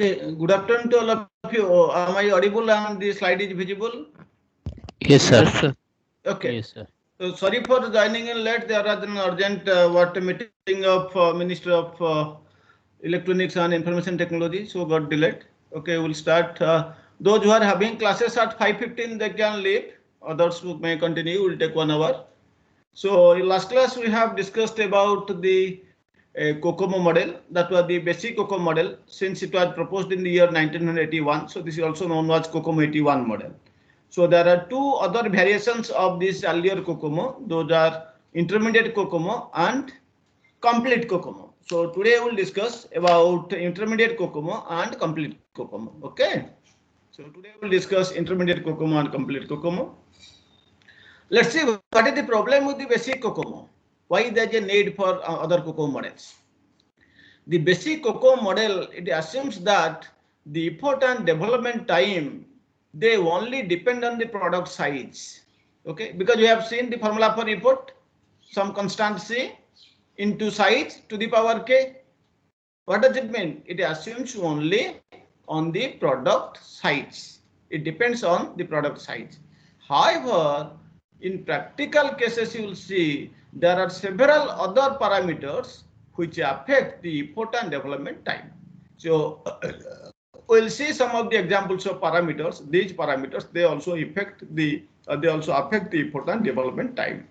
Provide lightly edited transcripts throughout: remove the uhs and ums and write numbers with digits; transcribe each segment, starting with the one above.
Okay, good afternoon to all of you. Am I audible and the slide is visible? Yes, sir. Yes, sir. Okay. Yes, sir. So sorry for joining in late. There was an urgent meeting of Minister of Electronics and Information Technology, so got delayed. Okay, we'll start. Those who are having classes at 5:15, they can leave. Others who may continue. Will take 1 hour. So in last class we have discussed about the COCOMO model. That was the basic COCOMO model since it was proposed in the year 1981. So this is also known as COCOMO 81 model. So there are two other variations of this earlier COCOMO. Those are intermediate COCOMO and complete COCOMO. So today we will discuss about intermediate COCOMO and complete COCOMO. Okay. So today we will discuss intermediate COCOMO and complete COCOMO. Let's see what is the problem with the basic COCOMO. Why there is a need for other COCOMO models. The basic COCOMO model, it assumes that the effort and development time, they only depend on the product size. Okay, because we have seen the formula for effort, some constant C into size to the power K. What does it mean? It assumes only on the product size. It depends on the product size. However, in practical cases, you will see there are several other parameters which affect the effort and development time. So we'll see some of the examples of parameters. These parameters, they also affect the effort and development time.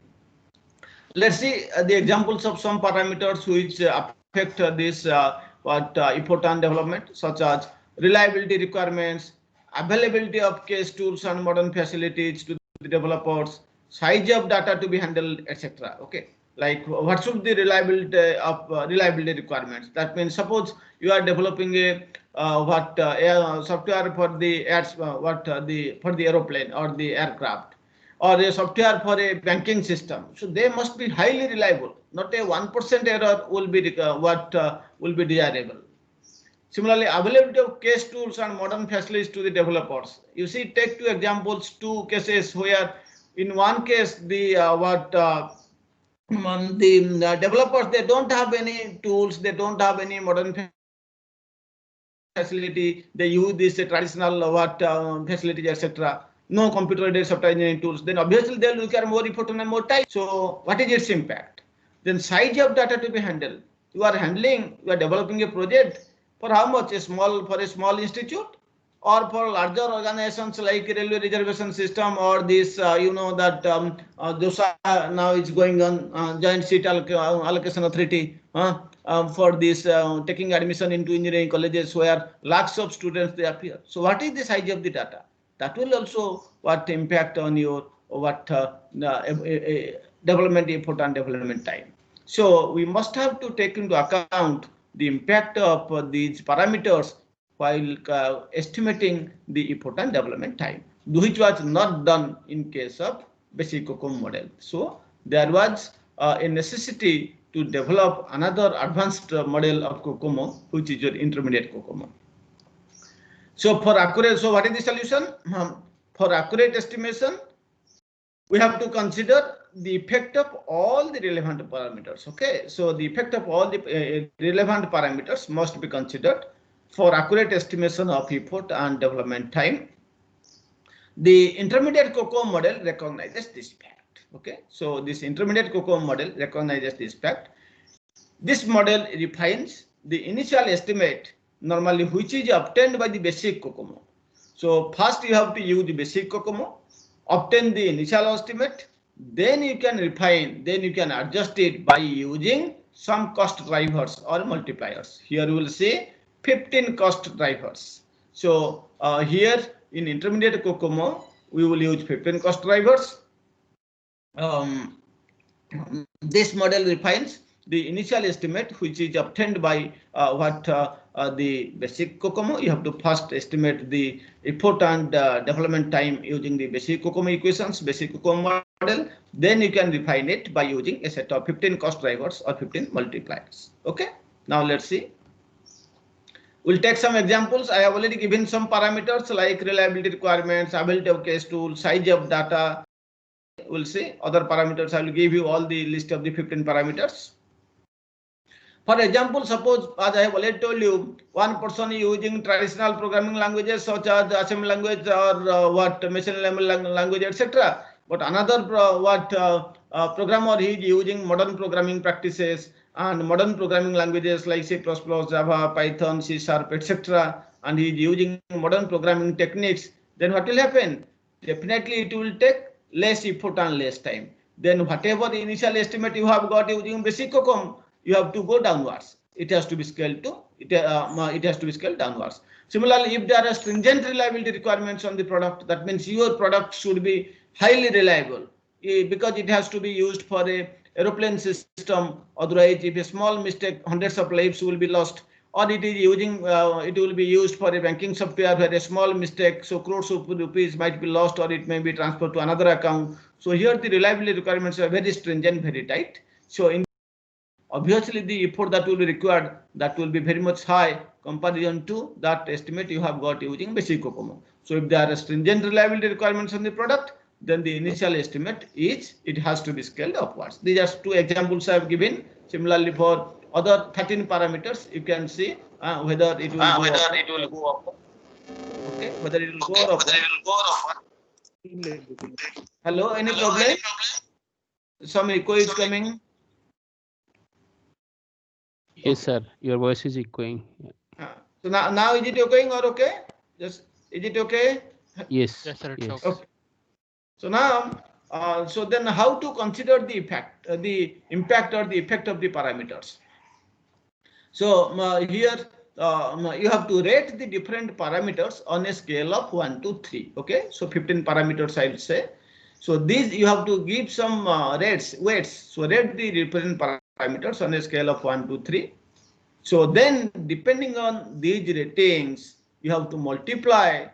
Let's see the examples of some parameters which affect this effort and development, such as reliability requirements, availability of case tools and modern facilities to the developers, size of data to be handled, etc. Okay, like what should the reliability of reliability requirements? That means suppose you are developing a software for the for the aeroplane or the aircraft, or a software for a banking system. So they must be highly reliable. Not a 1% error will be will be desirable. Similarly, availability of case tools and modern facilities to the developers. You see, take two examples, two cases where in one case the developers, they don't have any tools, they don't have any modern facility, they use this traditional facilities, etc. No computer-aided software engineering tools, then obviously they'll require more effort and more time. So what is its impact? Then size of data to be handled. You are developing a project for how much? For a small institute, or for larger organizations like railway reservation system, or this DOSA now is going on, joint seat allocation authority, for this taking admission into engineering colleges where lakhs of students they appear. So what is the size of the data? That will also impact on your development effort and development time. So we must have to take into account the impact of these parameters while estimating the effort and development time, which was not done in case of basic COCOMO model. So there was a necessity to develop another advanced model of COCOMO, which is your intermediate COCOMO. So for accurate, so what is the solution? For accurate estimation, we have to consider the effect of all the relevant parameters. Okay, so the effect of all the relevant parameters must be considered for accurate estimation of effort and development time. The intermediate COCOMO model recognizes this fact. Okay, so this intermediate COCOMO model recognizes this fact. This model refines the initial estimate normally which is obtained by the basic COCOMO. So first you have to use the basic COCOMO, obtain the initial estimate, then you can refine, then you can adjust it by using some cost drivers or multipliers. Here we will say 15 cost drivers. So here in intermediate COCOMO, we will use 15 cost drivers. This model refines the initial estimate which is obtained by the basic COCOMO. You have to first estimate the effort and development time using the basic COCOMO equations, basic COCOMO model. Then you can refine it by using a set of 15 cost drivers or 15 multipliers. Okay, now let's see. We'll take some examples. I have already given some parameters like reliability requirements, availability of case tool, size of data. We'll see other parameters. I will give you all the list of the 15 parameters. For example, suppose as I have already told you, one person using traditional programming languages such as assembly language or machine learning language, etc. But another programmer is using modern programming practices and modern programming languages like C++, Java, Python, C#, etc. And he is using modern programming techniques. Then what will happen? Definitely it will take less effort and less time. Then whatever initial estimate you have got using basic COCOM, you have to go downwards. It has to be scaled to it has to be scaled downwards. Similarly, if there are stringent reliability requirements on the product, that means your product should be highly reliable because it has to be used for a aeroplane system. Otherwise, if a small mistake, hundreds of lives will be lost. Or it is using it will be used for a banking software where a small mistake, so crores of rupees might be lost, or it may be transferred to another account. So here the reliability requirements are very stringent, very tight. So in obviously the effort that will be required, that will be very much high comparison to that estimate you have got using basic COCOMO. So if there are stringent reliability requirements on the product, then the initial estimate is it has to be scaled upwards. These are two examples I have given. Similarly, for other 13 parameters, you can see whether it will go up. Okay, whether it will go up. Hello, any problem? Some echo is coming. Yes, sir. Your voice is echoing. So now is it echoing or okay? Just is it okay? Yes. Yes, sir. It's Yes. okay. Okay. So now, so then how to consider the effect, the impact or the effect of the parameters? So here you have to rate the different parameters on a scale of 1 to 3. Okay, so 15 parameters I will say. So these you have to give some weights. So rate the different parameters on a scale of 1 to 3. So then depending on these ratings, you have to multiply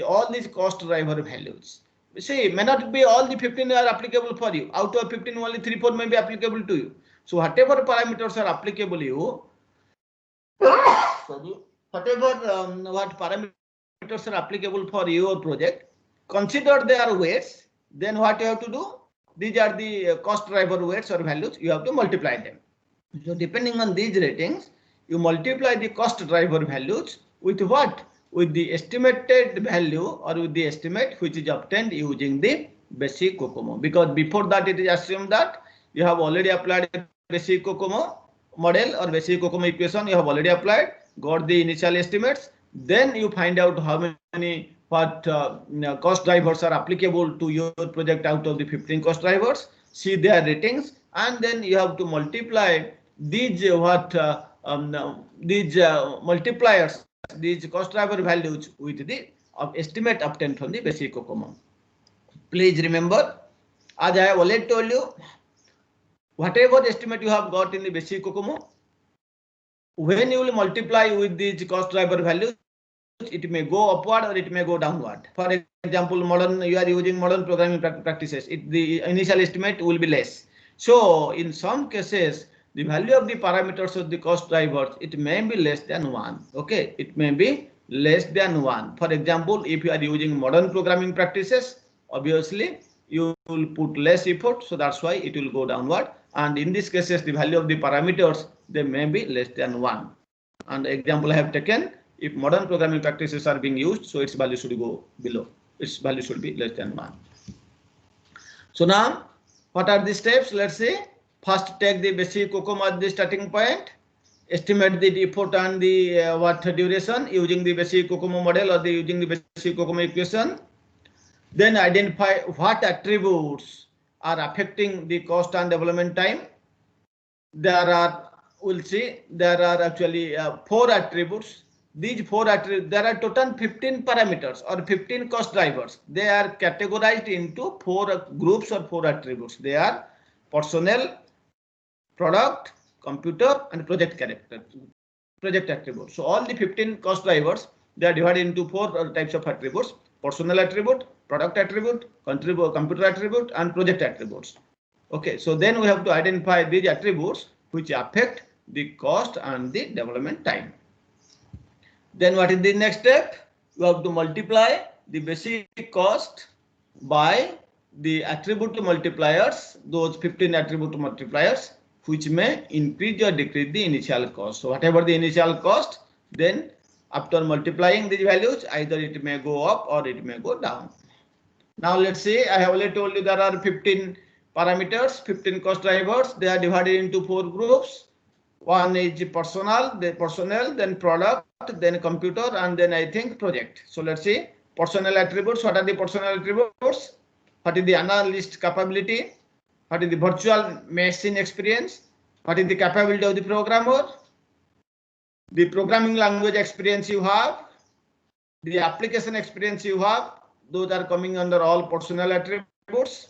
all these cost driver values. See, may not be all the 15 are applicable for you. Out of 15, only 3, 4 may be applicable to you. So whatever parameters are applicable you, sorry, whatever what parameters are applicable for your project, consider their weights. Then what you have to do? These are the cost driver weights or values. You have to multiply them. So depending on these ratings, you multiply the cost driver values with what? With the estimated value or with the estimate which is obtained using the basic COCOMO. Because before that it is assumed that you have already applied basic COCOMO model or basic COCOMO equation, you have already applied, got the initial estimates, then you find out how many cost drivers are applicable to your project out of the 15 cost drivers, see their ratings, and then you have to multiply these multipliers, these cost driver values with the estimate obtained from the basic COCOMO. Please remember, as I have already told you, whatever estimate you have got in the basic COCOMO, when you will multiply with these cost driver values, it may go upward or it may go downward. For example, you are using modern programming practices, the initial estimate will be less. So in some cases, the value of the parameters of the cost drivers, it may be less than 1. Okay, it may be less than 1. For example, if you are using modern programming practices, obviously you will put less effort, so that's why it will go downward. And in these cases, the value of the parameters, they may be less than 1. And the example I have taken, if modern programming practices are being used, so its value should go below. Its value should be less than 1. So now, what are the steps? Let's see. First, take the basic COCOMO as the starting point. Estimate the effort and the duration using the basic COCOMO model or using the basic COCOMO equation. Then identify what attributes are affecting the cost and development time. We'll see, there are actually 4 attributes. These 4 attributes, there are total 15 parameters or 15 cost drivers. They are categorized into 4 groups or 4 attributes. They are personnel, product, computer, and project attributes. So all the 15 cost drivers, they are divided into 4 types of attributes: personnel attribute, product attribute, computer attribute, and project attributes. Okay, so then we have to identify these attributes which affect the cost and the development time. Then what is the next step? You have to multiply the basic cost by the attribute multipliers, those 15 attribute multipliers, which may increase or decrease the initial cost. So whatever the initial cost, then after multiplying these values, either it may go up or it may go down. Now let's say I have already told you there are 15 parameters, 15 cost drivers. They are divided into 4 groups. One is personnel, then product, then computer, and then I think project. So let's see personnel attributes. What are the personnel attributes? What is the analyst capability? What is the virtual machine experience? What is the capability of the programmer? The programming language experience you have, the application experience you have, those are coming under all personnel attributes.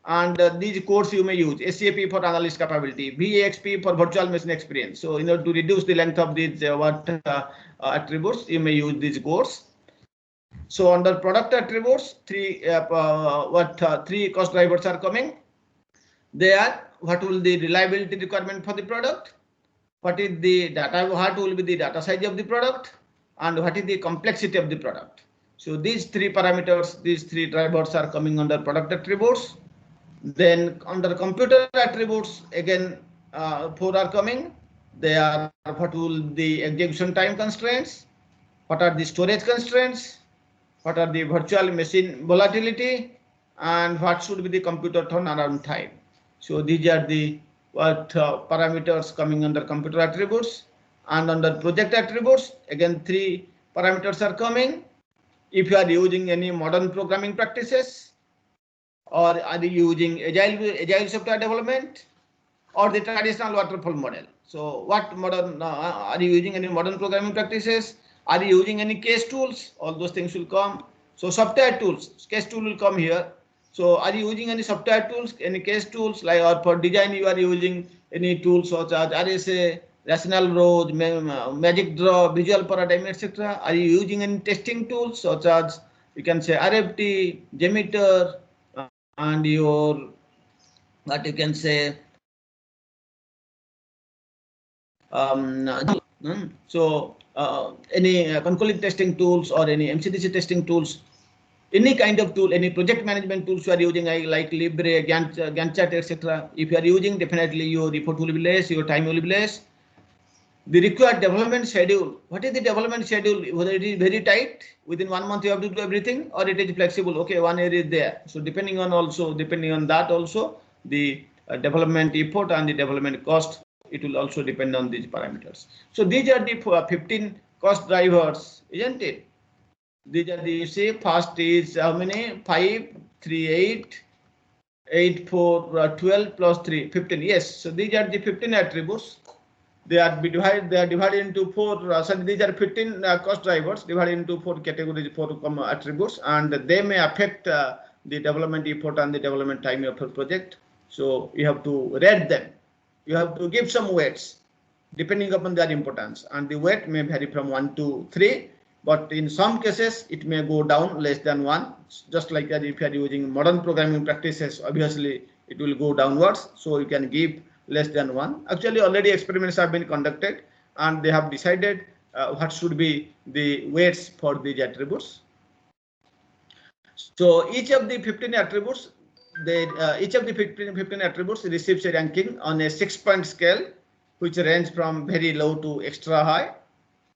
And these codes you may use: SAP for analyst capability, VAXP for virtual machine experience. So in order to reduce the length of these attributes, you may use these codes. So under product attributes, three cost drivers are coming. They are: what will the reliability requirement for the product? What is the data? What will be the data size of the product? And what is the complexity of the product? So these 3 parameters, these 3 drivers are coming under product attributes. Then under computer attributes, again 4 are coming. They are: what will the execution time constraints? What are the storage constraints? What are the virtual machine volatility? And what should be the computer turnaround time? So these are the parameters coming under computer attributes. And under project attributes, again 3 parameters are coming. If you are using any modern programming practices, or are you using agile software development, or the traditional waterfall model? So what modern are you using? Any modern programming practices? Are you using any case tools? All those things will come. So software tools, case tool will come here. So are you using any software tools, any case tools, like, or for design you are using any tools such as RSA, Rational Rose, Magic Draw, Visual Paradigm, etc. Are you using any testing tools such as, you can say, RFT, Jmeter, and your, what you can say, so any concurrent testing tools or any MCDC testing tools, any kind of tool, any project management tools you are using, like Libre, Gantt chart, etc. If you are using, definitely your report will be less, your time will be less. The required development schedule. What is the development schedule? Whether it is very tight, within 1 month you have to do everything, or it is flexible. Okay, 1 year is there. So depending on that also, the development effort and the development cost, it will also depend on these parameters. So these are the 15 cost drivers, isn't it? These are the, you see, first is how many? 5, 3, 8, 8, 4, 12 plus 3, 15. Yes. So these are the 15 attributes. They are divided into 4. So these are 15 cost drivers divided into 4 categories, 4 attributes, and they may affect the development effort and the development time of your project. So you have to rate them. You have to give some weights depending upon their importance, and the weight may vary from 1 to 3. But in some cases, it may go down less than 1. Just like that, if you are using modern programming practices, obviously it will go downwards. So you can give less than 1. Actually, already experiments have been conducted, and they have decided what should be the weights for these attributes. So each of the 15 attributes, each of the 15 attributes receives a ranking on a 6-point scale, which range from very low to extra high,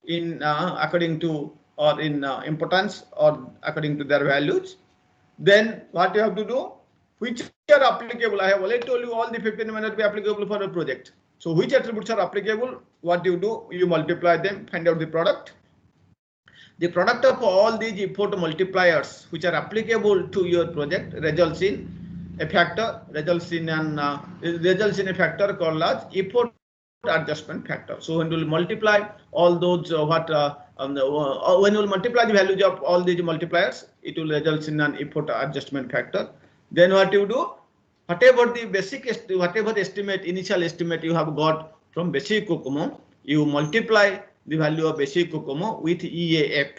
in according to, or in importance, or according to their values. Then what you have to do, which are applicable. I have already told you all the 15 may not be applicable for a project. So which attributes are applicable? What you do, you multiply them, find out the product. The product of all these effort multipliers which are applicable to your project results in a factor, results in a factor called as effort adjustment factor. So when you will multiply all those when you will multiply the values of all these multipliers, it will result in an effort adjustment factor. Then what you do, whatever the basic, whatever estimate, initial estimate you have got from basic COCOMO, you multiply the value of basic COCOMO with EAF,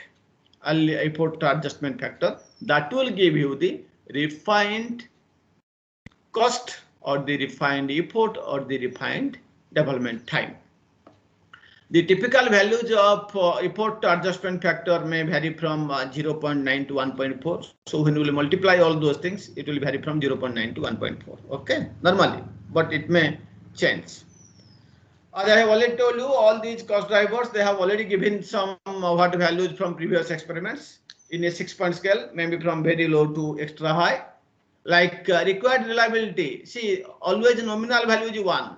early effort adjustment factor. That will give you the refined cost, or the refined effort, or the refined development time. The typical values of effort adjustment factor may vary from 0.9 to 1.4. So when we will multiply all those things, it will vary from 0.9 to 1.4. Okay, normally, but it may change. As I have already told you, all these cost drivers, they have already given some what values from previous experiments in a 6-point scale, maybe from very low to extra high. Like required reliability, see, always nominal value is 1.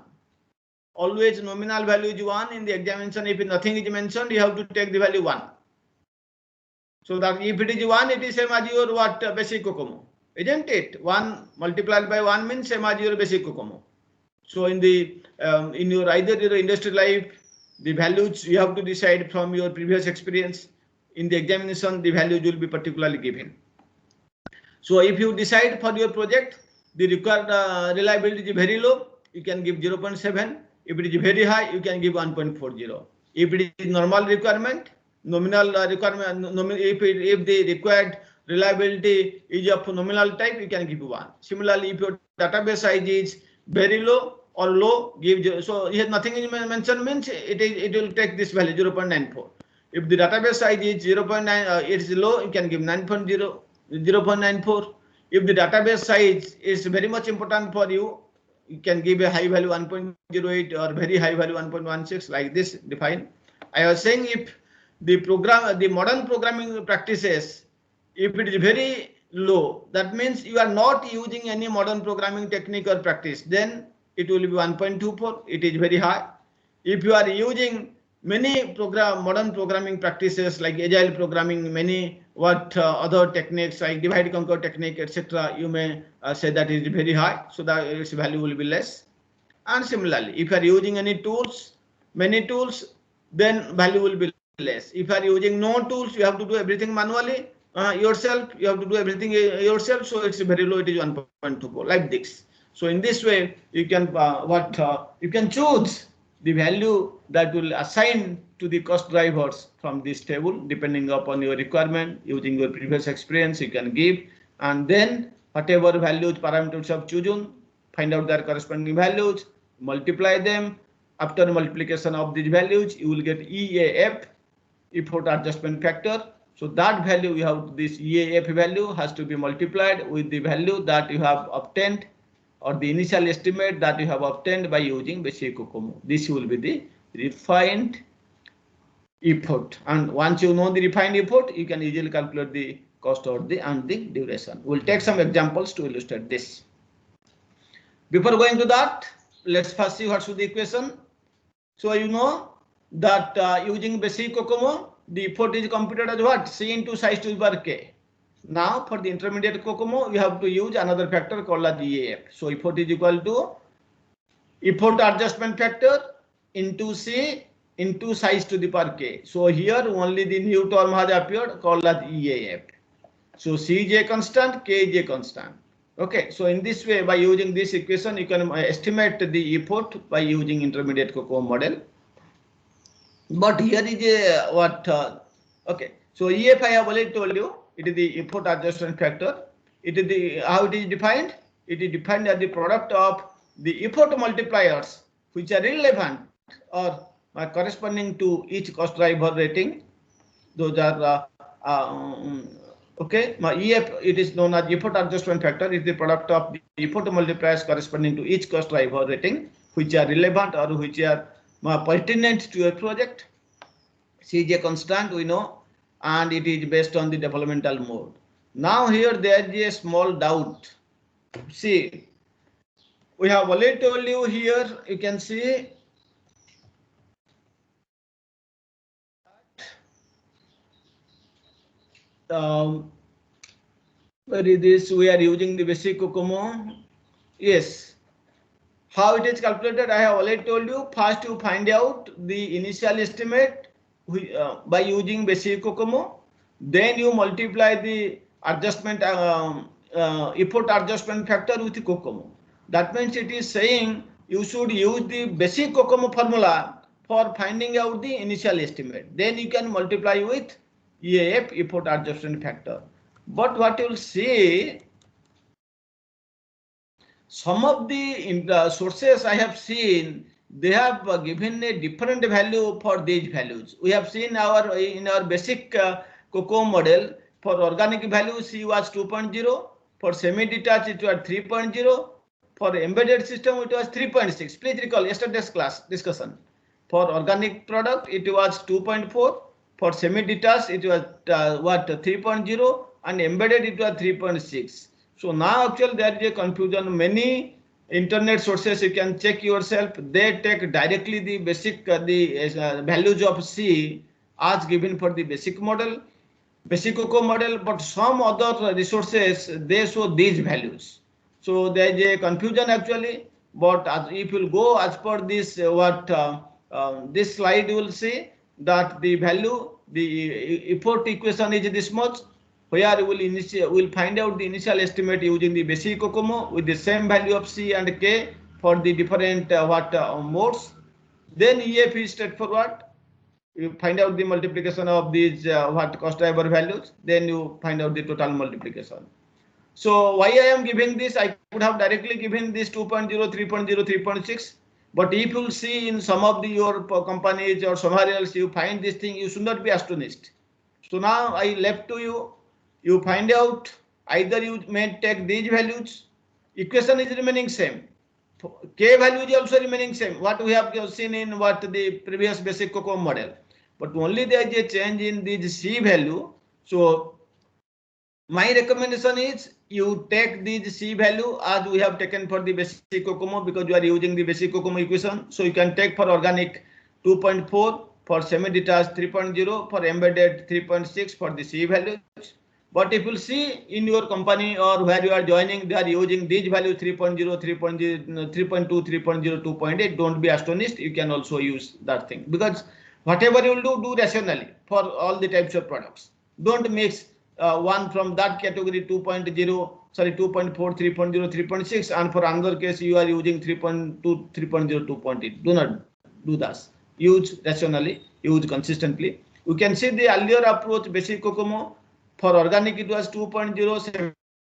Always nominal value is 1 in the examination. If nothing is mentioned, you have to take the value 1. So that if it is 1, it is same as your what basic COCOMO, isn't it? 1 multiplied by 1 means same as your basic COCOMO. So in the in your either your industry life, the values you have to decide from your previous experience. In the examination, the values will be particularly given. So if you decide for your project, the required reliability is very low, you can give 0.7. If it is very high, you can give 1.40. If it is normal requirement, nominal requirement, if the required reliability is of nominal type, you can give 1. Similarly, if your database size is very low or low, give 0. So here nothing is mentioned means it will take this value 0.94. If the database size is 0.9, it is low, you can give 9.0. 0.94. If the database size is very much important for you, you can give a high value 1.08 or very high value 1.16, like this define. I was saying if the modern programming practices, if it is very low, that means you are not using any modern programming technique or practice, then it will be 1.24. It is very high. If you are using many modern programming practices like agile programming, many other techniques like divide conquer technique, etc., you may say that is very high, so that its value will be less. And similarly, if you are using any tools, many tools, then value will be less. If you are using no tools, you have to do everything manually yourself. You have to do everything yourself, so it's very low. It is 1.24, like this. So in this way, you can you can choose the value that will assign to the cost drivers from this table depending upon your requirement. Using your previous experience, you can give, and then whatever values parameters have chosen, find out their corresponding values, multiply them. After multiplication of these values, you will get EAF, effort adjustment factor. So that value you have, this EAF value has to be multiplied with the value that you have obtained or the initial estimate that you have obtained by using basic COCOMO. This will be the refined effort, and once you know the refined effort, you can easily calculate the cost or the duration. We'll take some examples to illustrate this. Before going to that, let's first see what's the equation. So you know that using basic COCOMO, the effort is computed as what? C into size to the power k. Now for the intermediate COCOMO, we have to use another factor called as EAF. So effort is equal to effort adjustment factor into C into size to the power k. So here only the new term has appeared called as EAF. So C is a constant, K is a constant. Okay, so in this way, by using this equation, you can estimate the effort by using intermediate COCOMO model. But here is a okay, so EAF I have already told you, it is the effort adjustment factor. It is the how it is defined. It is defined as the product of the effort multipliers which are relevant or corresponding to each cost driver rating. Those are okay. My EF, it is known as effort adjustment factor. It is the product of the effort multipliers corresponding to each cost driver rating, which are relevant or which are pertinent to a project. C is a constant, we know, and it is based on the developmental mode. Now here there is a small doubt. See, we have already told you here, you can see where is this? We are using the basic COCOMO. Yes. How it is calculated, I have already told you. First you find out the initial estimate by using basic COCOMO. Then you multiply the adjustment effort adjustment factor with the COCOMO. That means it is saying you should use the basic COCOMO formula for finding out the initial estimate. Then you can multiply with EAF, effort adjustment factor. But what you will see, some of the sources I have seen, they have given a different value for these values. We have seen in our basic COCOMO model, for organic value C was 2.0, for semi-detached it was 3.0, For embedded system, it was 3.6. Please recall yesterday's class discussion. For organic product, it was 2.4. For semi-detached, it was 3.0, and embedded it was 3.6. So now actually there is a confusion. Many internet sources you can check yourself. They take directly the basic values of C as given for the basic model, basic COCO model, but some other resources they show these values. So there is a confusion actually. But if you go as per this this slide, you will see that the value, the effort equation is this much, where you will find out the initial estimate using the basic COCOMO with the same value of C and K for the different modes. Then EF is straightforward. You find out the multiplication of these cost driver values. Then you find out the total multiplication. So why I am giving this? I could have directly given this 2.0, 3.0, 3.6. But if you see in some of your companies or somewhere else, you find this thing, you should not be astonished. So now I left to you. You find out either you may take these values. Equation is remaining same. K value is also remaining same. What we have seen in the previous basic COCO model. But only there is a change in the C value. So my recommendation is you take the C value as we have taken for the basic COCOMO, because you are using the basic COCOMO equation. So you can take for organic 2.4, for semi-detached 3.0, for embedded 3.6 for the C values. But if you see in your company or where you are joining, they are using these values 3.0, 3.0, 3.2, 3.0, 2.8. Don't be astonished. You can also use that thing, because whatever you will do rationally for all the types of products. Don't mix one from that category 2.0, sorry 2.4, 3.0, 3.6, and for another case you are using 3.2, 3.0, 2.8. Do not do that. Use rationally, use consistently. You can see the earlier approach, basic COCOMO. For organic it was 2.0,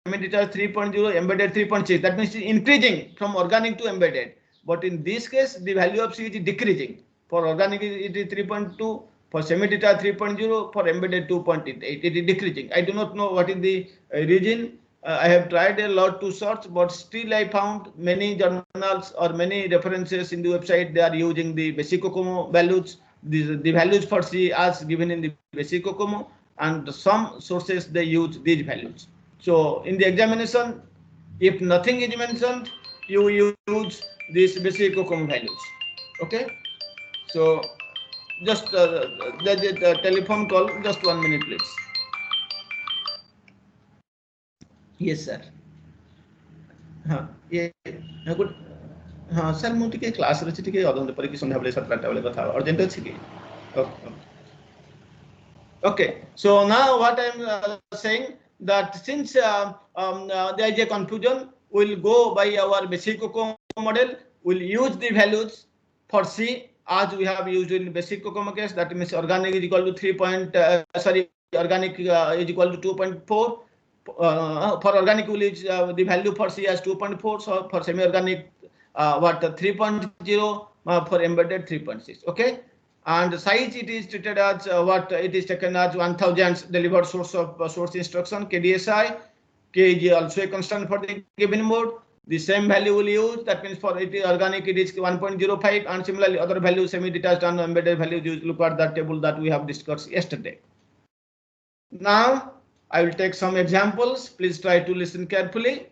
semi-detached 3.0, embedded 3.6. That means increasing from organic to embedded. But in this case, the value of C is decreasing. For organic it is 3.2. For semi-detached 3.0, for embedded 2.8, it is decreasing. I do not know what is the reason. I have tried a lot to search, but still I found many journals or many references in the website, they are using the basic COCOMO values, the values for C as given in the basic COCOMO, and some sources they use these values. So in the examination, if nothing is mentioned, you use these basic COCOMO values. Okay. So just there's a telephone call. Just 1 minute, please. Yes, sir. Good. Sir, ମୁଁ ଟିକେ କ୍ଲାସରେ ଅଛି, ଟିକେ ଅଧଘଣ୍ଟେ ପରେ କି ସନ୍ଧ୍ୟାବେଳେ 7-8ଟା ବେଳେ କଥା ହବା। ଅର୍ଜେଣ୍ଟ ଅଛି କି? Okay. So now what I'm saying, that since there is a confusion, we'll go by our basic COCOMO model. We'll use the values for C as we have used in basic COCOMO case. That means organic is equal to organic is equal to 2.4. For organic we'll use the value for C as 2.4. So for semi-organic 3.0, for embedded 3.6. Okay. And size it is treated as it is taken as 1000 delivered source of source instruction, KDSI. K is also a constant for the given mode. The same value will use. That means for it is organic it is 1.05, and similarly other values, semi-detached and embedded values, look at that table that we have discussed yesterday. Now I will take some examples. Please try to listen carefully.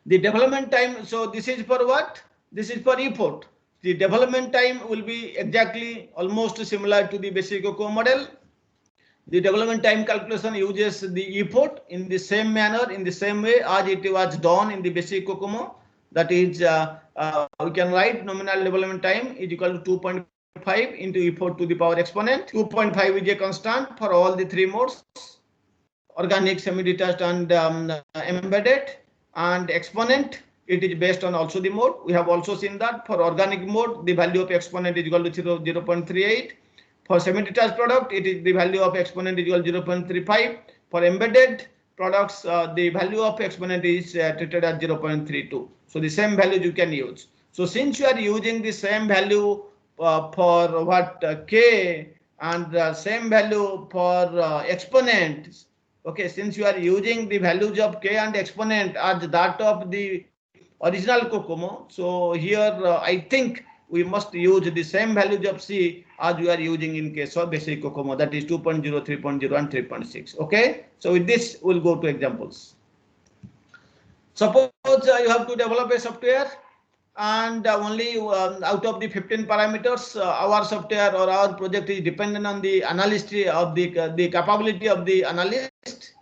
The development time. So this is for what? This is for effort. The development time will be exactly almost similar to the basic COCOMO model. The development time calculation uses the effort in the same manner, in the same way as it was done in the basic COCOMO. That is, we can write nominal development time is equal to 2.5 into effort to the power exponent. 2.5 is a constant for all the three modes: organic, semi-detached, and embedded. And exponent, it is based on also the mode. We have also seen that for organic mode, the value of exponent is equal to 0.38. For semi-detached product, it is the value of exponent is equal to 0.35. For embedded products, the value of exponent is treated as 0.32. So the same value you can use. So since you are using the same value for K and same value for exponent, okay, since you are using the values of K and exponent as that of the original COCOMO. So here I think we must use the same values of C as we are using in case of basic COCOMO, that is 2.0, 3.0 and 3.6. Okay, so with this we'll go to examples. Suppose you have to develop a software and only out of the 15 parameters, our software or our project is dependent on the analyst of the capability of the analyst.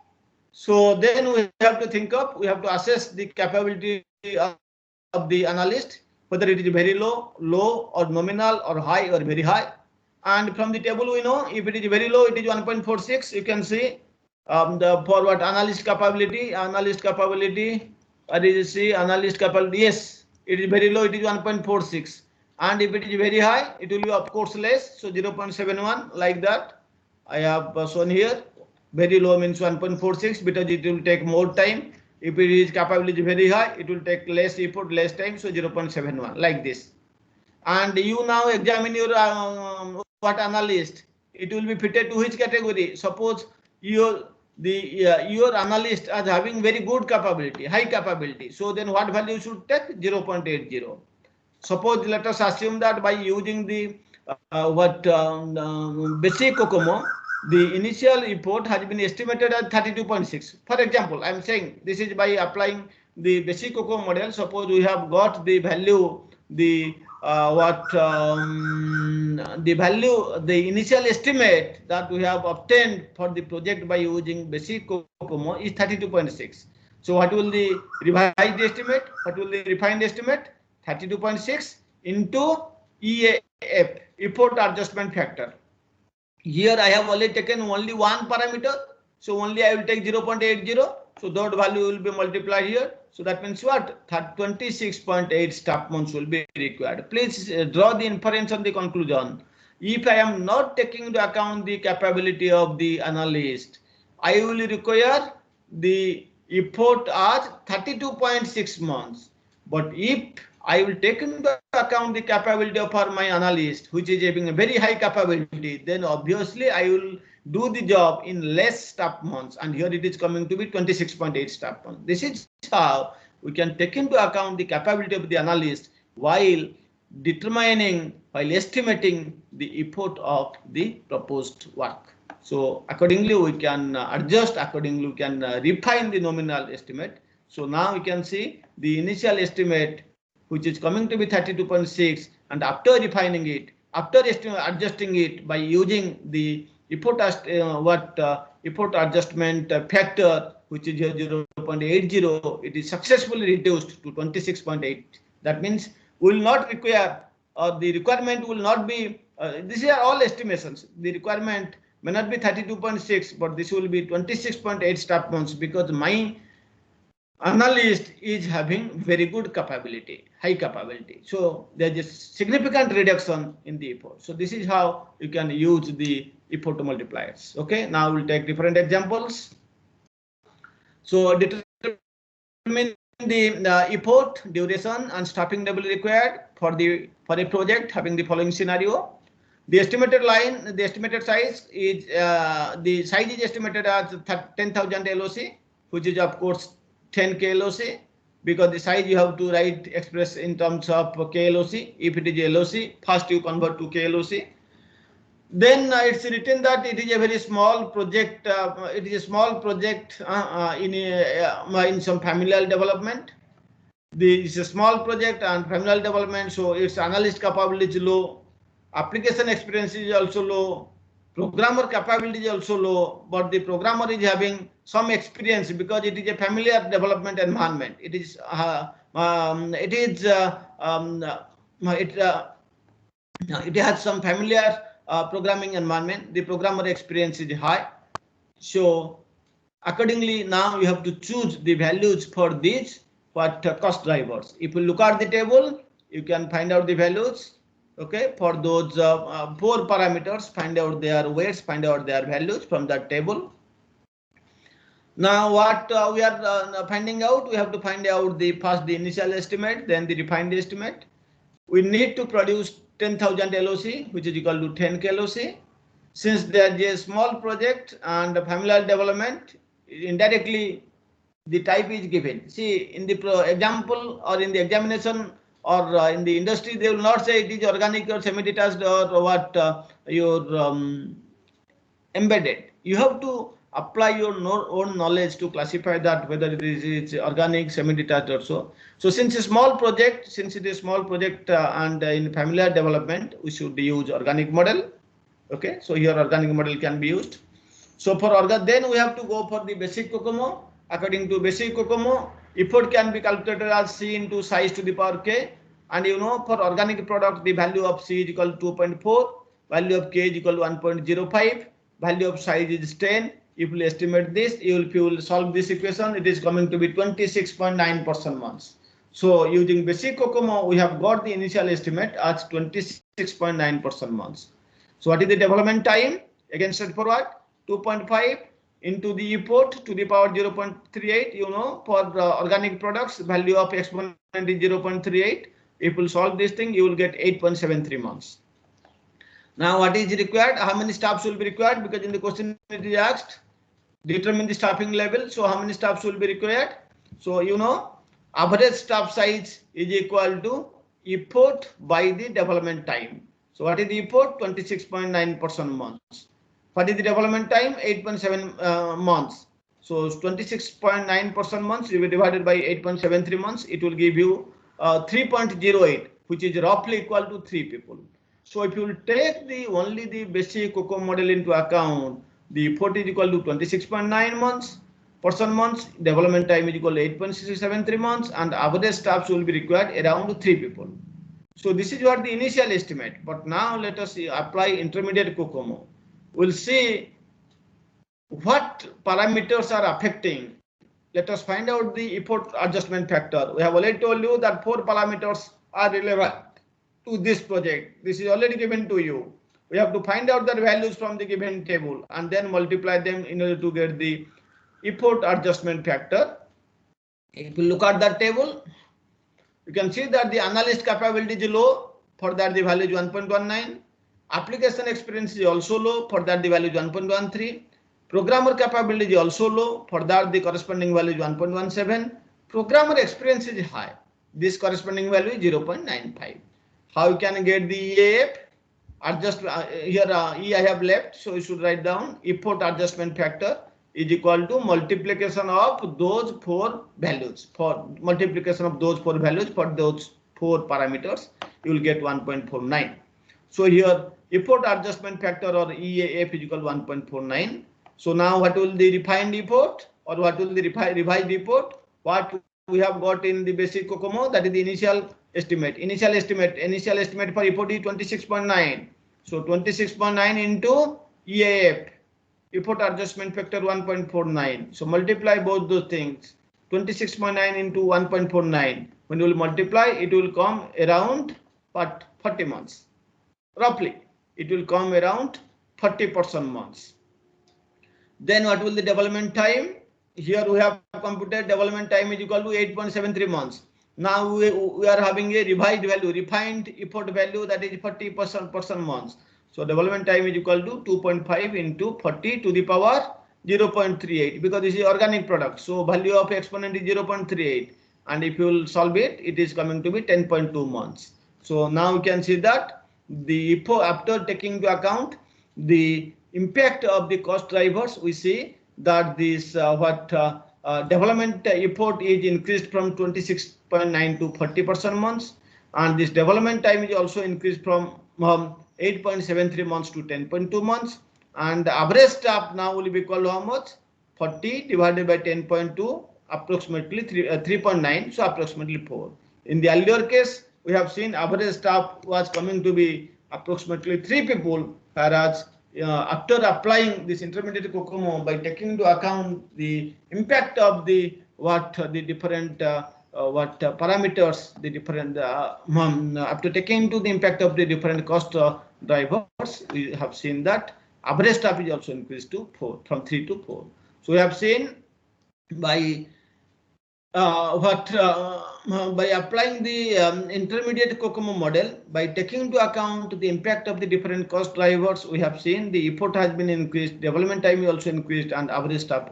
So then we have to think of, we have to assess the capability of the analyst, whether it is very low, low or nominal or high or very high. And from the table we know if it is very low, it is 1.46. You can see the forward analyst capability, analyst capability, yes, it is very low, it is 1.46. And if it is very high, it will be of course less, so 0.71, like that I have shown here. Very low means 1.46 because it will take more time. If it is capability very high, it will take less effort, less time, so 0.71, like this. And you now examine your what analyst, it will be fitted to which category. Suppose your analyst is having very good capability, high capability, so then what value should take? 0.80. Suppose let us assume that by using the basic COCOMO, the initial effort has been estimated at 32.6. For example, I am saying this is by applying the basic COCOMO model. Suppose we have got the value, the initial estimate that we have obtained for the project by using basic COCOMO is 32.6. So what will the revised estimate? What will the refined estimate? 32.6 into EAF, effort adjustment factor. Here I have only taken only one parameter, so only I will take 0.80. So that value will be multiplied here. So that means what? 26.8 staff months will be required. Please draw the inference on the conclusion. If I am not taking into account the capability of the analyst, I will require the effort as 32.6 months. But if I will take into account the capability of my analyst, which is having a very high capability, then obviously I will do the job in less staff months. And here it is coming to be 26.8 staff months. This is how we can take into account the capability of the analyst while determining, while estimating the effort of the proposed work. So accordingly, we can adjust, accordingly, we can refine the nominal estimate. So now we can see the initial estimate, which is coming to be 32.6, and after refining it, after adjusting it by using the effort adjustment factor, which is 0.80, it is successfully reduced to 26.8. That means we will not require, or the requirement will not be, these are all estimations. The requirement may not be 32.6, but this will be 26.8 staff months because my analyst is having very good capability, high capability. So there is a significant reduction in the effort. So this is how you can use the effort multipliers. Okay, now we'll take different examples. So determine the effort, duration, and staffing level required for a project having the following scenario. The estimated line, the estimated size is the size is estimated as 10,000 LOC, which is of course 10K LOC, because the size you have to write express in terms of KLOC. If it is LOC, first you convert to KLOC. Then it's written that it is a very small project. It is a small project in some familial development. This is a small project and familial development, so its analyst capability is low, application experience is also low, programmer capability is also low, but the programmer is having some experience because it is a familiar development environment. It has some familiar programming environment. The programmer experience is high. So accordingly, now you have to choose the values for these cost drivers. If you look at the table, you can find out the values. Okay, for those 4 parameters, find out their weights, find out their values from that table. Now what we are finding out, we have to find out first the initial estimate, then the refined estimate. We need to produce 10,000 LOC, which is equal to 10 KLOC. Since there is a small project and familiar development, indirectly the type is given. See, in the example or in the examination or in the industry, they will not say it is organic or semi-detached or what your embedded. You have to apply your own knowledge to classify that whether it is organic, semi-detached or so. So since it is a small project and in familiar development, we should use organic model. Okay, so here organic model can be used. So for then we have to go for the basic COCOMO. According to basic COCOMO, effort can be calculated as C into size to the power K. And you know, for organic product, the value of C is equal to 2.4, value of K is equal to 1.05, value of size is 10. If you estimate this, if you will solve this equation, it is coming to be 26.9% months. So using basic COCOMO, we have got the initial estimate as 26.9% months. So what is the development time? Again, straightforward. 2.5 into the effort to the power 0.38. You know, for organic products, value of exponent is 0.38. If you solve this thing, you will get 8.73 months. Now, what is required? How many staffs will be required? Because in the question it is asked, determine the staffing level. So how many staffs will be required? So you know, average staff size is equal to effort by the development time. So what is the effort? 26.9% months. What is the development time? 8.7 months. So 26.9% months will be divided by 8.73 months. It will give you 3.08, which is roughly equal to 3 people. So if you will take only the basic COCOMO model into account, the effort is equal to 26.9 months. Person months, development time is equal to 8.673 months, and average staffs will be required around 3 people. So this is what the initial estimate. But now let us apply intermediate COCOMO. We'll see what parameters are affecting. Let us find out the effort adjustment factor. We have already told you that 4 parameters are relevant to this project. This is already given to you. We have to find out the values from the given table and then multiply them in order to get the effort adjustment factor. If you look at that table, you can see that the analyst capability is low. For that, the value is 1.19. Application experience is also low. For that, the value is 1.13. Programmer capability is also low. For that, the corresponding value is 1.17. Programmer experience is high. This corresponding value is 0.95. How you can get the EAF? Adjust here E I have left, so you should write down effort adjustment factor is equal to multiplication of those 4 values. For multiplication of those 4 values for those 4 parameters, you will get 1.49. So here effort adjustment factor or EAF is equal to 1.49. So now what will the refined effort or what will the revised effort? What we have got in the basic COCOMO, that is the initial estimate. Initial estimate for effort is 26.9. So 26.9 into EAF, effort adjustment factor 1.49. So multiply both those things. 26.9 into 1.49. When you will multiply, it will come around 40 months. Roughly, it will come around 40% months. Then what will the development time? Here we have computed development time is equal to 8.73 months. Now we are having a revised value, refined effort value, that is 40% months. So development time is equal to 2.5 into 40 to the power 0.38, because this is organic product. So value of exponent is 0.38, and if you will solve it, it is coming to be 10.2 months. So now you can see that the after taking into account the impact of the cost drivers, we see that this development effort is increased from 26.9 to 40% months, and this development time is also increased from 8.73 months to 10.2 months, and the average staff now will be equal to how much? 40 divided by 10.2, approximately 3.9, so approximately 4. In the earlier case, we have seen average staff was coming to be approximately 3 people, whereas after applying this intermediate COCOMO, by taking into account the impact of the different parameters, the different after taking into the impact of the different cost drivers, we have seen that average staff is also increased to 4, from 3 to 4. So we have seen by by applying the intermediate COCOMO model, by taking into account the impact of the different cost drivers, we have seen the effort has been increased, development time is also increased, and average staff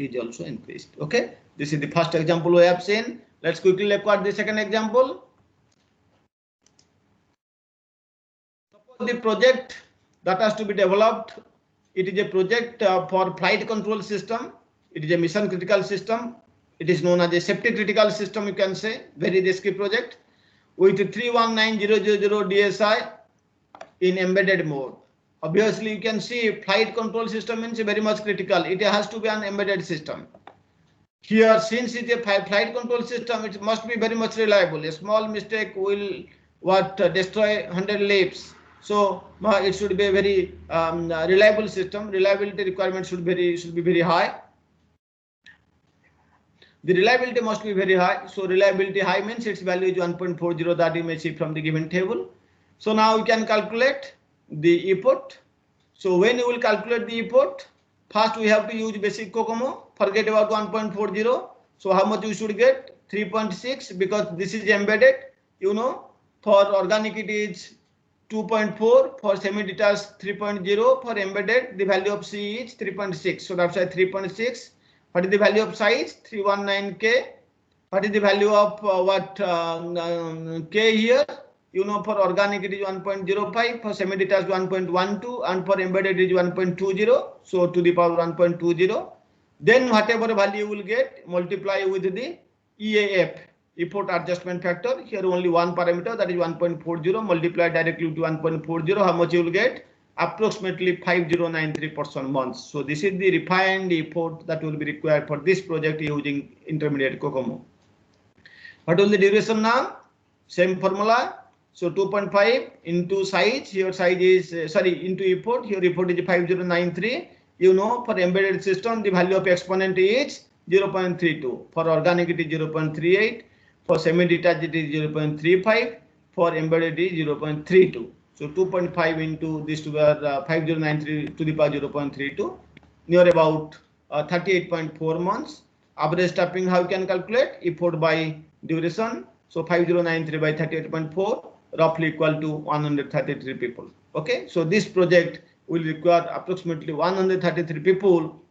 is also increased. Okay, this is the first example we have seen. Let's quickly look at the second example. Suppose the project that has to be developed, it is a project for flight control system. It is a mission critical system. It is known as a safety critical system, you can say, very risky project with 319000 DSI in embedded mode. Obviously, you can see flight control system means very much critical. It has to be an embedded system. Here, since it is a flight control system, it must be very much reliable. A small mistake will destroy 100 lives. So it should be a very reliable system. Reliability requirement should be very high. The reliability must be very high. So reliability high means its value is 1.40 that you may see from the given table. So now we can calculate the effort. So when you will calculate the effort, first we have to use basic COCOMO. Forget about 1.40. So how much you should get? 3.6 because this is embedded. You know, for organic it is 2.4, for semi-detached 3.0, for embedded the value of C is 3.6. So that's why 3.6. What is the value of size? 319K. What is the value of K here? You know, for organic it is 1.05, for semi-detached 1.12, and for embedded it is 1.20. So to the power 1.20. Then whatever value you will get, multiply with the EAF, effort adjustment factor. Here only one parameter, that is 1.40, multiply directly to 1.40. How much you will get? Approximately 5093% months. So this is the refined effort that will be required for this project using intermediate COCOMO. What will the duration now? Same formula. So 2.5 into size. Here size is into effort. Here effort is 5093. You know, for embedded system, the value of exponent is 0.32. For organic it is 0.38. For semi-detached it is 0.35. For embedded it is 0.32. So 2.5 into this to 5093 to the power 0.32, near about 38.4 months. Average staffing, how you can calculate? Effort by duration. So 5093 by 38.4, roughly equal to 133 people. Okay, so this project will require approximately 133 people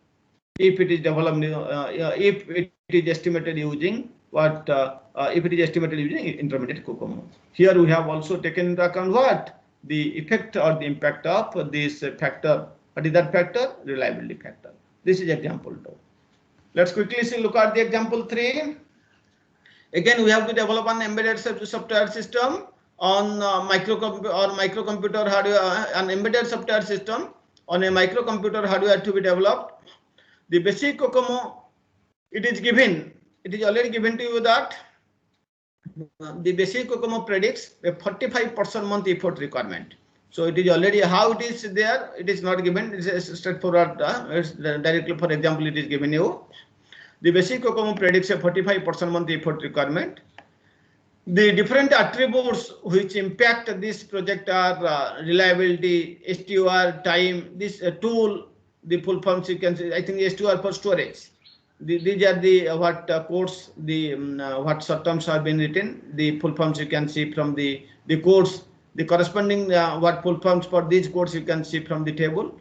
if it is developed, if it is estimated using if it is estimated using intermediate COCOMO. Here we have also taken into account what? The effect or the impact of this factor. What is that factor? Reliability factor. This is example 2. Let's quickly look at the example 3. Again, we have to develop an embedded software system on microcomputer hardware, an embedded software system on a microcomputer hardware to be developed. The basic COCOMO, it is given. It is already given to you that the basic COCOMO predicts a 45% month effort requirement. So it is already how it is there. It is not given. It is straightforward. It's directly, for example, it is given you. The basic COCOMO predicts a 45% month effort requirement. The different attributes which impact this project are reliability, STOR, time, this tool, the full form sequence. I think STOR for storage. These are the codes, the what short terms have been written. The full forms you can see from the codes, the corresponding what full forms for these codes you can see from the table.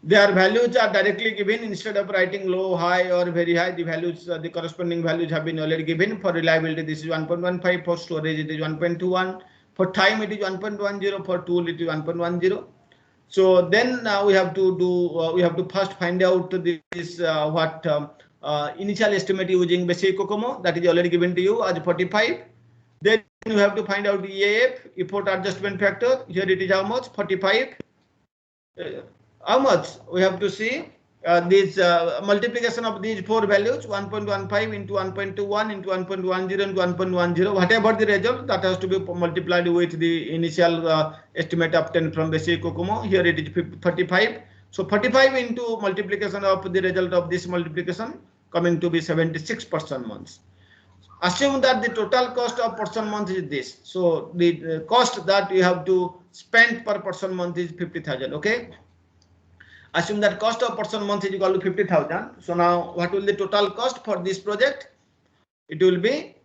Their values are directly given instead of writing low, high, or very high. The values, the corresponding values have been already given. For reliability, this is 1.15. For storage, it is 1.21. For time, it is 1.10. For tool, it is 1.10. So then we have to do. We have to first find out this initial estimate using basic COCOMO, that is already given to you as 45. Then you have to find out the EAF, effort adjustment factor. Here it is how much? 45. How much? We have to see this multiplication of these 4 values, 1.15 into 1.21 into 1.10 into 1.10. Whatever the result, that has to be multiplied with the initial estimate obtained from basic COCOMO. Here it is 35. So 45 into multiplication of the result of this multiplication coming to be 76% months. Assume that the total cost of person month is this. So the cost that you have to spend per person month is 50,000. Okay. Assume that cost of person month is equal to 50,000. So now what will the total cost for this project? It will be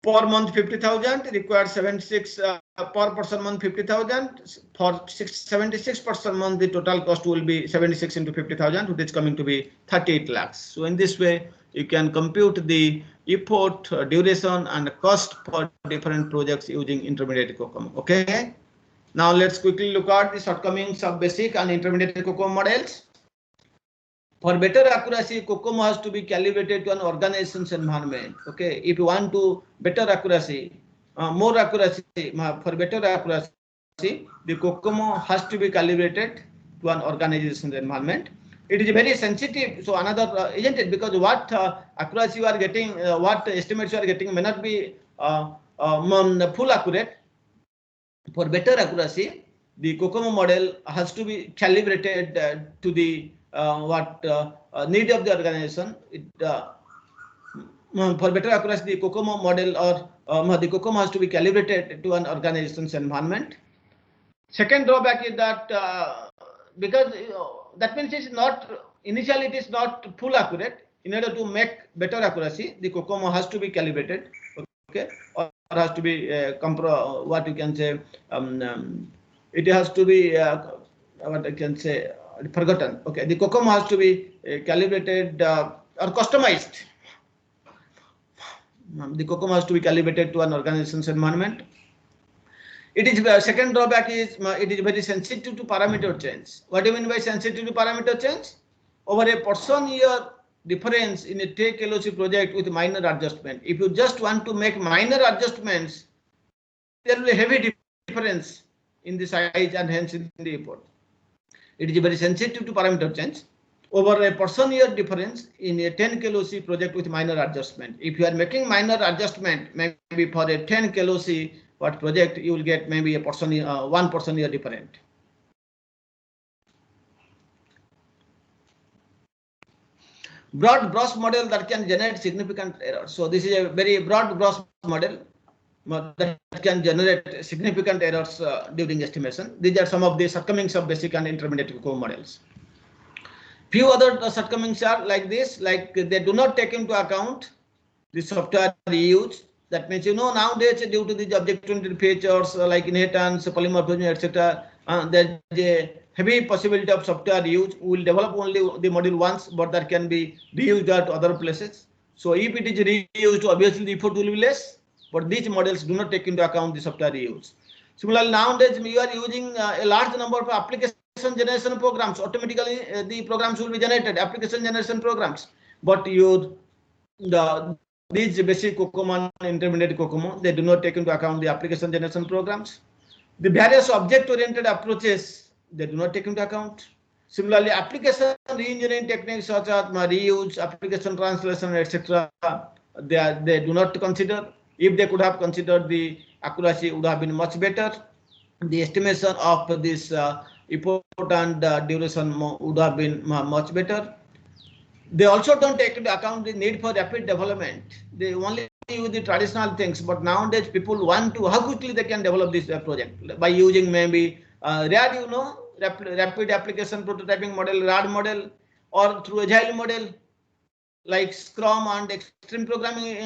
per month 50,000, requires 76 per person month 50,000. For 76 person month, the total cost will be 76 into 50,000, which is coming to be 38 lakhs. So in this way, you can compute the effort, duration, and cost for different projects using intermediate COCOMO. Okay. Now let's quickly look at the shortcomings of basic and intermediate COCOMO models. For better accuracy, COCOMO has to be calibrated to an organization's environment. Okay, if you want to better accuracy, more accuracy, for better accuracy, the COCOMO has to be calibrated to an organization's environment. It is very sensitive. So another, isn't it? Because what accuracy you are getting, what estimates you are getting may not be full accurate. For better accuracy, the COCOMO model has to be calibrated to the need of the organization. For better accuracy, the COCOMO model or the COCOMO has to be calibrated to an organization's environment. Second drawback is that because that means it's not initially it is not full accurate. In order to make better accuracy, the COCOMO has to be calibrated. Okay, or has to be what you can say. It has to be what I can say. Forgotten. Okay, the COCOMO has to be calibrated or customized. The COCOMO has to be calibrated to an organization's environment. It is second drawback is it is very sensitive to parameter change. What do you mean by sensitive to parameter change? Over a person year difference in a take LOC project with minor adjustment. If you just want to make minor adjustments, there will be a heavy difference in the size and hence in the effort. It is very sensitive to parameter change. Over a person year difference in a 10 KLOC project with minor adjustment. If you are making minor adjustment, maybe for a 10 KLOC project, you will get maybe a person 1 person year different. Broad brush model that can generate significant errors. So this is a very broad brush model that can generate significant errors during estimation. These are some of the shortcomings of basic and intermediate COCOMO models. Few other shortcomings are like this, like they do not take into account the software reuse. That means, nowadays due to the object-oriented features like inheritance, polymorphism, etc., there is a heavy possibility of software reuse. We will develop only the module once, but that can be reused at other places. So if it is reused, obviously the effort will be less, but these models do not take into account the software reuse. Similarly, nowadays you are using a large number of application generation programs. Automatically the programs will be generated, application generation programs, but these basic COCOMO and intermediate COCOMO, they do not take into account the application generation programs. The various object-oriented approaches, they do not take into account. Similarly, application re-engineering techniques such as reuse, application translation, etc., they do not consider. If they could have considered, the accuracy would have been much better. The estimation of this effort and duration would have been much better. They also don't take into account the need for rapid development. They only use the traditional things, but nowadays people want to how quickly they can develop this project by using maybe RAD, rapid application prototyping model, RAD model, or through agile model like Scrum and extreme programming,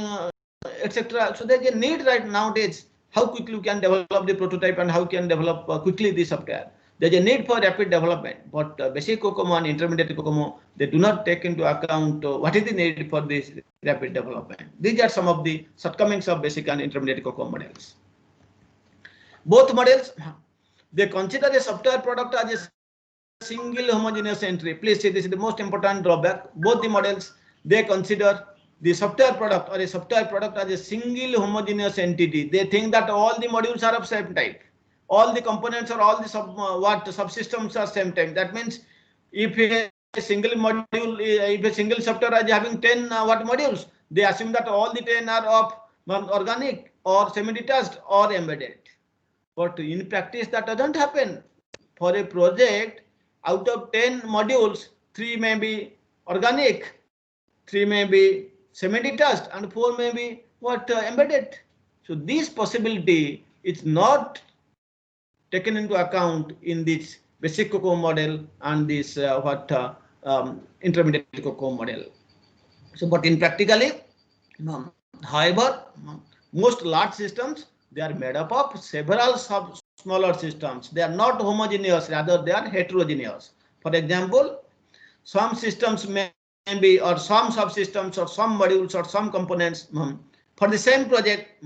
etc. So there's a need right nowadays how quickly you can develop the prototype and how you can develop quickly the software. There's a need for rapid development, but basic COCOMO and intermediate COCOMO, they do not take into account what is the need for this rapid development. These are some of the shortcomings of basic and intermediate COCOMO models. Both models, they consider a software product as a single homogeneous entry. Please see, this is the most important drawback. Both the models, they consider the software product or a software product as a single homogeneous entity. They think that all the modules are of same type. All the components or all the subsystems are same type. That means if a single module, if a single software is having 10 modules, they assume that all the 10 are of organic or semi-detached or embedded. But in practice, that doesn't happen. For a project, out of 10 modules, 3 may be organic, 3 may be semi-detached, and 4 may be embedded. So this possibility is not taken into account in this basic COCOMO model and this intermediate COCOMO model. So, but in practically, however, most large systems, they are made up of several smaller systems. They are not homogeneous, rather they are heterogeneous. For example, some systems may be, or some subsystems, or some modules, or some components for the same project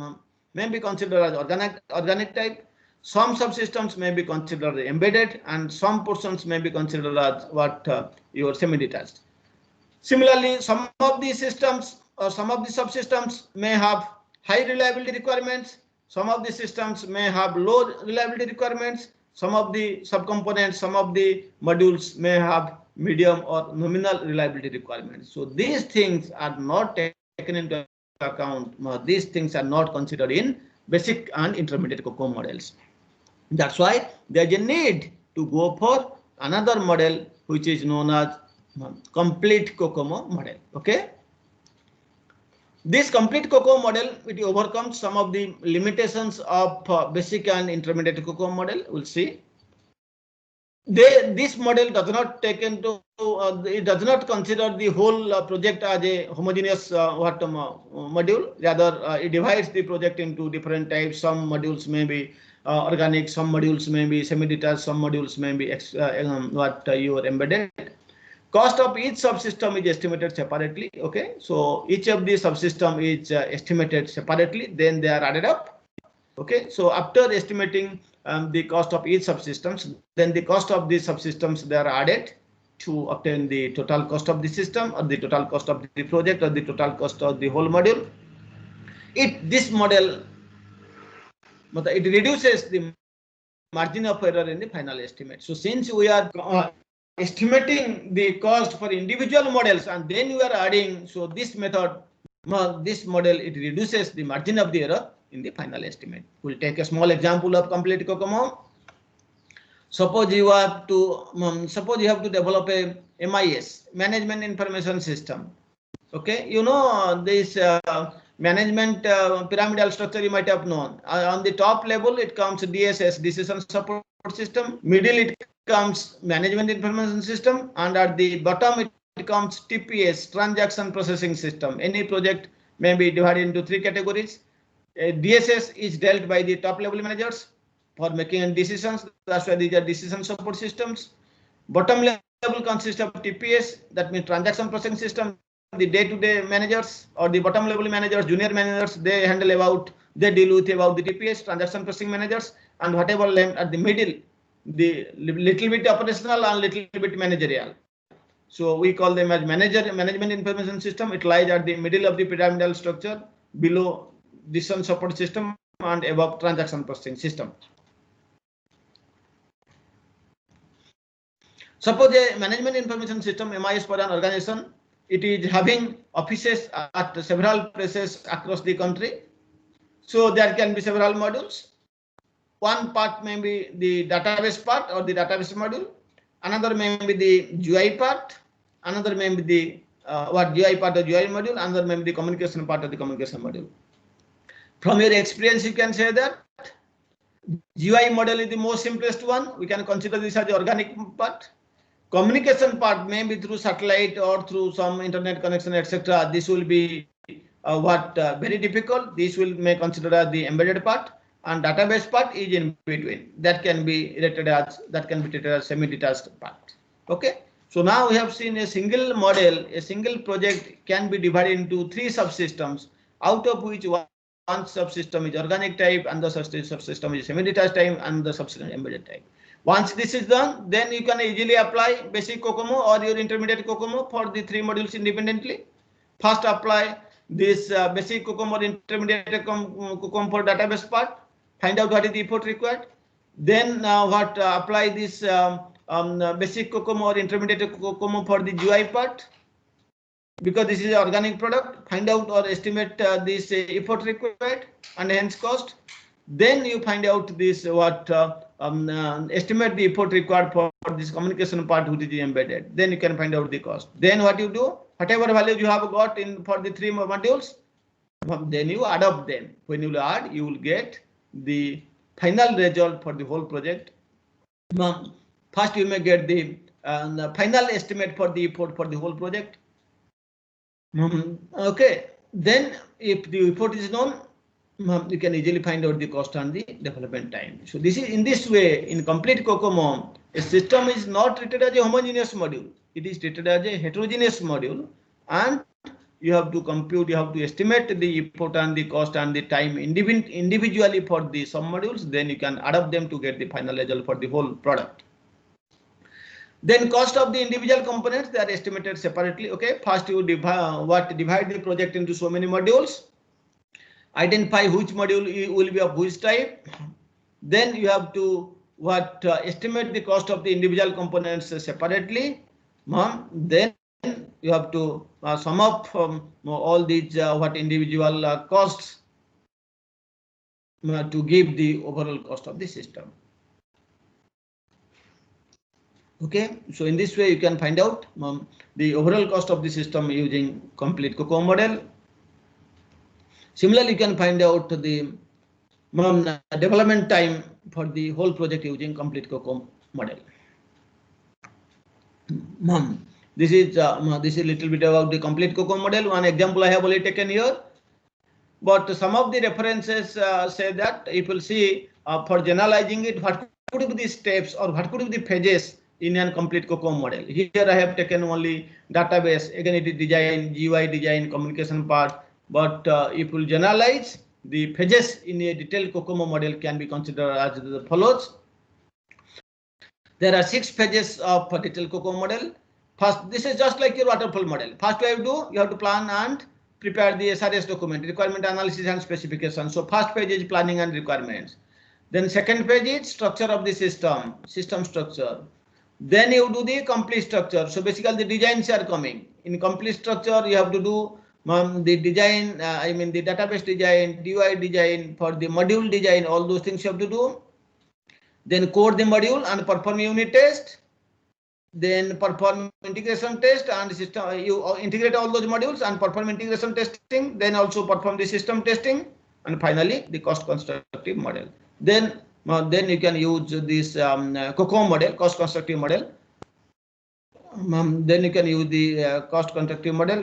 may be considered as organic type. Some subsystems may be considered embedded, and some portions may be considered as your semi-detached. Similarly, some of these systems or some of the subsystems may have high reliability requirements. Some of the systems may have low reliability requirements. Some of the subcomponents, some of the modules may have medium or nominal reliability requirements. So these things are not taken into account. These things are not considered in basic and intermediate COCOMO models. That's why there's a need to go for another model which is known as complete COCOMO model. Okay. This complete COCOMO model, it overcomes some of the limitations of basic and intermediate COCOMO model. We'll see. This model does not take into it does not consider the whole project as a homogeneous module. Rather, it divides the project into different types. Some modules may be organic, some modules may be semi-detached, some modules may be your embedded. Cost of each subsystem is estimated separately. Okay, so each of the subsystem is estimated separately, then they are added up. Okay, so after estimating the cost of each subsystems, then the cost of these subsystems they are added to obtain the total cost of the system, or the total cost of the project, or the total cost of the whole module. This model it reduces the margin of error in the final estimate. So since we are estimating the cost for individual models and then we are adding, so this method, this model, it reduces the margin of the error in the final estimate. We'll take a small example of complete COCOMO. Suppose you have to develop a MIS, management information system. Okay, you know this management pyramidal structure you might have known. On the top level it comes DSS, decision support system. Middle it comes management information system, and at the bottom it comes TPS, transaction processing system. Any project may be divided into three categories. DSS is dealt by the top level managers for making decisions. That's why these are decision support systems. Bottom level consists of TPS, that means transaction processing system. The day-to-day managers or the bottom level managers, junior managers, they deal with about the TPS, transaction processing managers, and whatever at the middle, the little bit operational and little bit managerial. So we call them as management information system. It lies at the middle of the pyramidal structure, below decision support system, and above transaction processing system. Suppose a management information system, MIS, for an organization, it is having offices at several places across the country. So there can be several modules. One part may be the database part or the database module. Another may be the GUI part. Another may be the GUI part or GUI module. Another may be the communication part of the communication module. From your experience, you can say that GUI model is the most simplest one. We can consider this as the organic part. Communication part may be through satellite or through some internet connection, etc. This will be very difficult. This may consider as the embedded part, and database part is in between. That can be treated as semi-detached part. Okay. So now we have seen a single model, a single project can be divided into three subsystems, out of which one subsystem is organic type, and the subsystem is semi-detached type, and the subsystem embedded type. Once this is done, then you can easily apply basic COCOMO or your intermediate COCOMO for the three modules independently. First, apply this basic COCOMO or intermediate COCOMO for database part. Find out what is the effort required. Then apply this basic COCOMO or intermediate COCOMO for the GUI part. Because this is an organic product, find out or estimate this effort required and hence cost. Then you find out this estimate the effort required for this communication part which is embedded. Then you can find out the cost. Then what you do, whatever values you have got in for the three modules, then you add up them. When you add, you will get the final result for the whole project. First, you may get the final estimate for the effort for the whole project. Okay. Then, if the effort is known, you can easily find out the cost and the development time. So this is in this way, in complete COCOMO, a system is not treated as a homogeneous module. It is treated as a heterogeneous module, and you have to compute, you have to estimate the input and the cost and the time individually for the submodules. Then you can adapt them to get the final result for the whole product. Then cost of the individual components, they are estimated separately. Okay, first you divide the project into so many modules. Identify which module will be of which type. Then you have to estimate the cost of the individual components separately. Then you have to sum up all these individual costs to give the overall cost of the system. Okay, so in this way you can find out the overall cost of the system using complete COCOMO model. Similarly, you can find out the development time for the whole project using complete COCOMO model. This is a little bit about the complete COCOMO model. One example I have already taken here, but some of the references say that if you see for generalizing it, what could be the steps or what could be the phases in a complete COCOMO model. Here I have taken only database. Again, it is design, GUI design, communication part. But if we generalize, the phases in a detailed COCOMO model can be considered as the follows. There are 6 phases of a detailed COCOMO model. First, this is just like your waterfall model. First, you have to plan and prepare the SRS document, requirement analysis and specification. So first page is planning and requirements. Then second page is structure of the system structure. Then you do the complete structure. So basically the designs are coming. In complete structure, you have to do the design, the database design, DUI design, for the module design, all those things you have to do. Then code the module and perform unit test. Then perform integration test and system. You integrate all those modules and perform integration testing. Then also perform the system testing, and finally the cost constructive model. Then you can use this COCOMO model, cost constructive model. Then you can use the cost constructive model.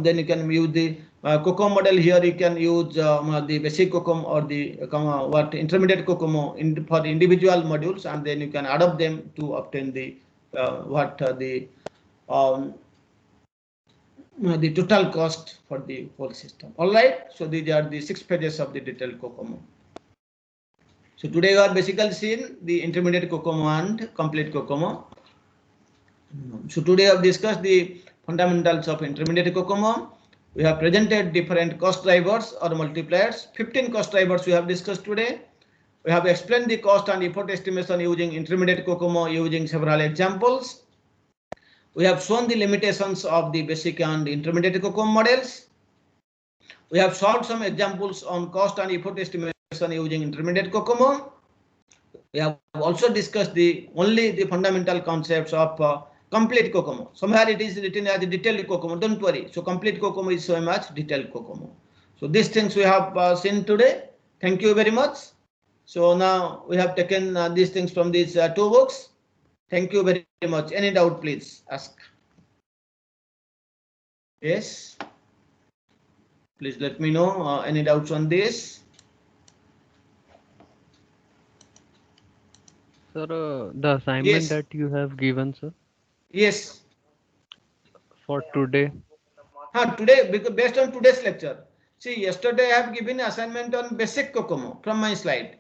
Then you can use the COCOMO model. Here you can use the basic COCOMO or the intermediate COCOMO for individual modules, and then you can adapt them to obtain the the total cost for the whole system. All right. So these are the 6 pages of the detailed COCOMO. So today we are basically seen the intermediate COCOMO and complete COCOMO. So today I have discussed the fundamentals of intermediate COCOMO. We have presented different cost drivers or multipliers. 15 cost drivers we have discussed today. We have explained the cost and effort estimation using intermediate COCOMO using several examples. We have shown the limitations of the basic and intermediate COCOMO models. We have solved some examples on cost and effort estimation using intermediate COCOMO. We have also discussed only the fundamental concepts of complete COCOMO. Somewhere it is written as a detailed COCOMO. Don't worry. So complete COCOMO is so much detailed COCOMO. So these things we have seen today. Thank you very much. So now we have taken these things from these 2 books. Thank you very much. Any doubt, please ask. Yes. Please let me know any doubts on this. Sir, the assignment that you have given, sir. Yes. For today. Today, because based on today's lecture. See, yesterday I have given assignment on basic COCOMO from my slide.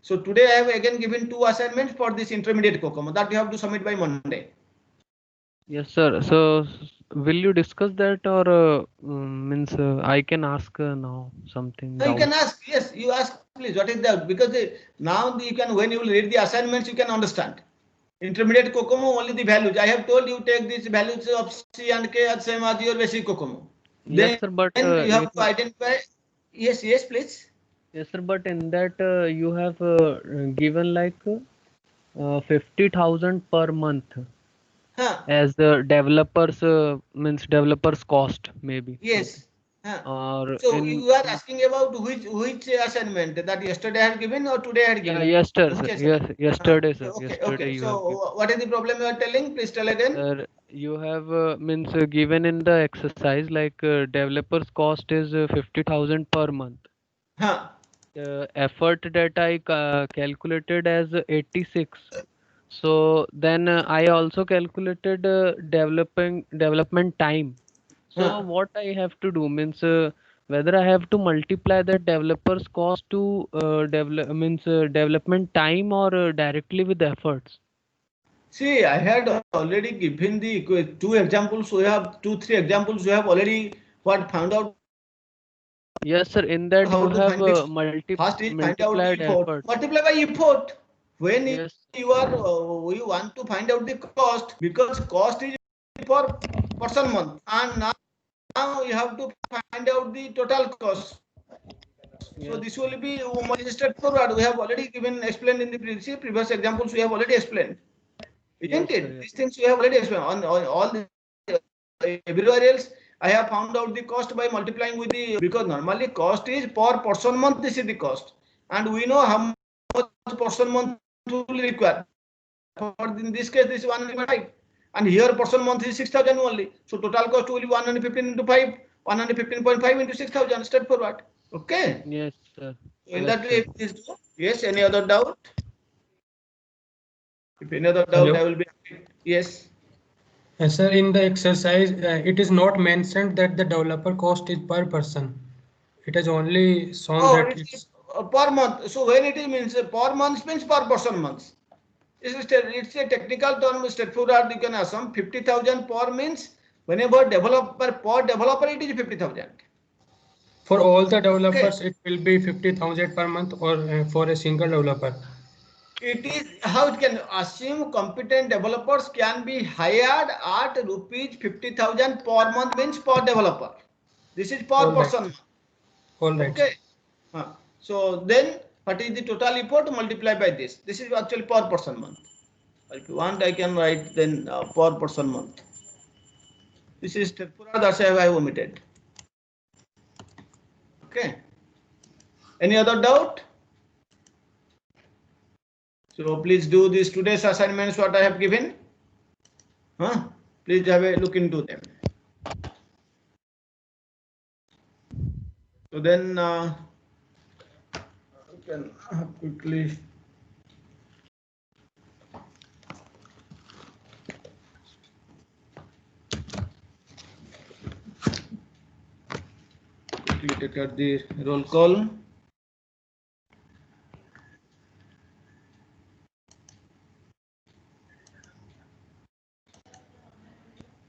So today I have again given 2 assignments for this intermediate COCOMO that you have to submit by Monday. Yes, sir. So will you discuss that, or means I can ask now something? No, you can ask. Yes, you ask, please. What is that? Because now you can, when you will read the assignments, you can understand. Intermediate COCOMO, only the values. I have told you take these values of C and K as same as your basic COCOMO. Yes, sir, but then you have to identify. Yes, please. Yes, sir, but in that you have given like 50,000 per month as the developers means developers cost maybe. Yes. Or so you are asking about which assignment that yesterday I had given or today I had given? Yesterday, sir. Yes, yesterday, sir. Okay, yesterday you have so what is the problem you are telling? Please tell again. Sir, you have means given in the exercise like developers cost is 50,000 per month. Huh. The effort that I calculated as 86. So then I also calculated development time. So Huh. what I have to do means whether I have to multiply the developer's cost to development time or directly with efforts. See, I had already given the two examples. We have two, three examples. We have already what found out Yes, sir. In that how you to have find this. First is find out the multiplied effort. effort. Multiply by effort. When Yes. you are you want to find out the cost, because cost is per person month, and now you have to find out the total cost. So Yes. this will be more straightforward. We have already given explained in the previous examples. We have already explained, Yes, isn't sir. it? Yes. These things we have already explained on all the everywhere else. I have found out the cost by multiplying with the, because normally cost is per person month. This is the cost, and we know how much person month will require. For in this case, this is 105, and here person month is 6,000 only. So total cost will be 115 into 5, 115.5 into 6,000. Straightforward. Okay. Yes, sir. In Yes, that sir. way, please do. Yes. Any other doubt? If any other doubt, I Hello. will be happy. Yes. Sir, in the exercise, it is not mentioned that the developer cost is per person. It has only shown Oh, that it's it's per month. So when it is means per month means per person month. It's a technical term. Straightforward. You can assume 50,000 per means whenever developer per developer it is 50,000. for all the Okay. developers, it will be 50,000 per month, or for a single developer. It is how it can assume competent developers can be hired at rupees 50,000 per month means per developer. This is per All right. person. All right, sir. Okay. So then what is the total effort multiply by this? This is actually per person month. If you want, I can write then per person month. This is Tripura, that's why I have omitted. Okay. Any other doubt? So please do these today's assignments what I have given. Please have a look into them. So then you can quickly take out the roll call.